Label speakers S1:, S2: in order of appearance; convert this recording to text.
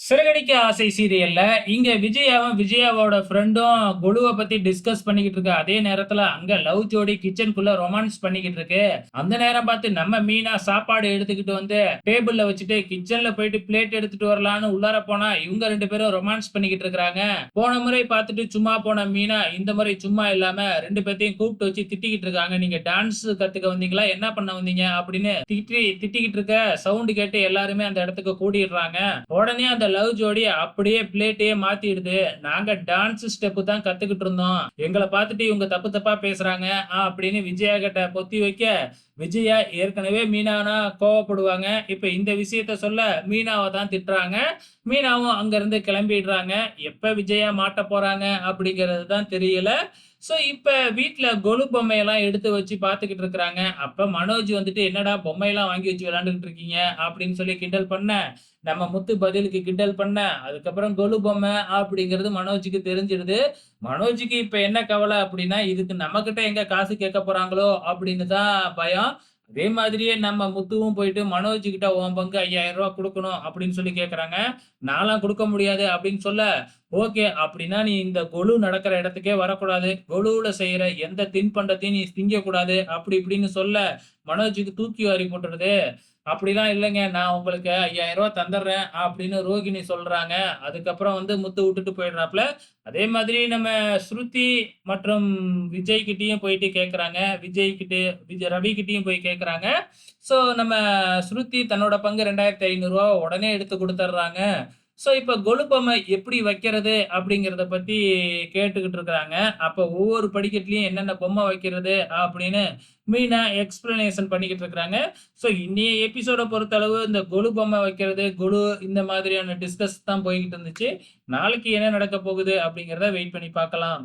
S1: சிறகடிக்க ஆசை சீரியல்ல, இங்க விஜயாவும், விஜயாவோட ஃப்ரெண்டும் கொலுவ பத்தி டிஸ்கஸ் பண்ணிக்கிட்டு இருக்க அதே நேரத்துல, அங்க லவ் ஜோடி கிச்சனுக்குள்ள ரொமான்ஸ் பண்ணிக்கிட்டு இருக்கு. அந்த நேரம் பார்த்து நம்ம மீனா சாப்பாடு எடுத்துக்கிட்டு வந்து டேபிள்ல வச்சுட்டு கிச்சன்ல போயிட்டு பிளேட் எடுத்துட்டு வரலான்னு உள்ளார போனா, இவங்க 2 பேரும் ரொமான்ஸ் பண்ணிக்கிட்டு இருக்காங்க. போன முறை பார்த்துட்டு சும்மா போன மீனா, இந்த முறை சும்மா இல்லாம 2 பேத்தையும் கூப்பிட்டு வச்சு திட்டிக்கிட்டு இருக்காங்க. "நீங்க டான்ஸ் கத்துக்க வந்தீங்களா? என்ன பண்ண வந்தீங்க?" அப்படின்னு திட்டிக்கிட்டு இருக்க சவுண்ட் கேட்டு எல்லாருமே அந்த இடத்துக்கு கூடிடுறாங்க. உடனே அந்த லவ் ஜோடி அப்படியே பிளேட்டையே மாத்திடுது. நாங்க டான்ஸ் ஸ்டெப் தான் கத்துக்கிட்டு இருந்தோம். எங்கள பார்த்துட்டு இவங்க தப்பு தப்பா பேசுறாங்க அப்படின்னு விஜயா கிட்ட பொத்தி வைக்க, விஜயா ஏற்கனவே மீனானா கோவப்படுவாங்க. இப்ப இந்த விஷயத்த சொல்ல மீனாவ தான் திட்டுறாங்க. மீனாவும் அங்கிருந்து கிளம்பிடுறாங்க. எப்ப விஜயா மாட்டப் போறாங்க அப்படிங்கிறது தான் தெரியல. இப்ப வீட்ல கொலு பொம்மையெல்லாம் எடுத்து வச்சு பார்த்துக்கிட்டு இருக்கிறாங்க. அப்ப மனோஜ் வந்துட்டு, "என்னடா பொம்மையெல்லாம் வாங்கி வச்சு விளையாண்டுகிட்டு இருக்கீங்க?" அப்படின்னு சொல்லி கிண்டல் பண்ண, நம்ம முத்து பதிலுக்கு கிண்டல் பண்ண, அதுக்கப்புறம் கொலு பொம்மை அப்படிங்கிறது மனோஜுக்கு தெரிஞ்சிடுது. மனோஜுக்கு இப்ப என்ன கவலை அப்படின்னா, இதுக்கு நம்மகிட்ட எங்க காசு கேட்கப் போறாங்களோ அப்படின்னு தான் பயம். அதே மாதிரியே நம்ம முத்துவும் போயிட்டு மனோஜ் கிட்ட உன் பங்கு ரூ. 5000 குடுக்கணும் அப்படின்னு சொல்லி கேட்கறாங்க. நான்லாம் குடுக்க முடியாது அப்படின்னு சொல்ல, ஓகே. அப்படின்னா நீ இந்த கொலு நடக்கிற இடத்துக்கே வரக்கூடாது. கொலுவுல செய்யற எந்த தின்பண்டத்தையும் நீ திங்கக்கூடாது. அப்படி இப்படின்னு சொல்ல, மனோஜுக்கு தூக்கி வாரி போட்டுருது. அப்படிலாம் இல்லைங்க. நான் உங்களுக்கு ரூ. 5000 தந்துடுறேன் அப்படின்னு ரோகிணி சொல்றாங்க. அதுக்கப்புறம் வந்து முத்து வுட்டுட்டு போயிடுறாப்ல. அதே மாதிரி நம்ம ஸ்ருதி மற்றும் விஜய் கிட்டயும் போயிட்டு கேட்கறாங்க. ரவி கிட்டயும் போய் கேட்கறாங்க. நம்ம ஸ்ருதி தன்னோட பங்கு ரூ. 2500 உடனே எடுத்து குடுத்துடுறாங்க. இப்ப கொலு பொம்மை எப்படி வைக்கிறது அப்படிங்கிறத பத்தி கேட்டுக்கிட்டு இருக்காங்க. அப்ப ஒவ்வொரு படிக்கட்டுலயும் என்னென்ன பொம்மை வைக்கிறது அப்படின்னு மீனா எக்ஸ்பிளனேஷன் பண்ணிக்கிட்டு இருக்காங்க. இன்னைய எபிசோட பொறுத்தளவு இந்த கொலு பொம்மை வைக்கிறது, கொலு இந்த மாதிரியான டிஸ்கஸ் தான் போய்க்கிட்டு இருந்துச்சு. நாளைக்கு என்ன நடக்கப் போகுது அப்படிங்கிறத வெயிட் பண்ணி பார்க்கலாம்.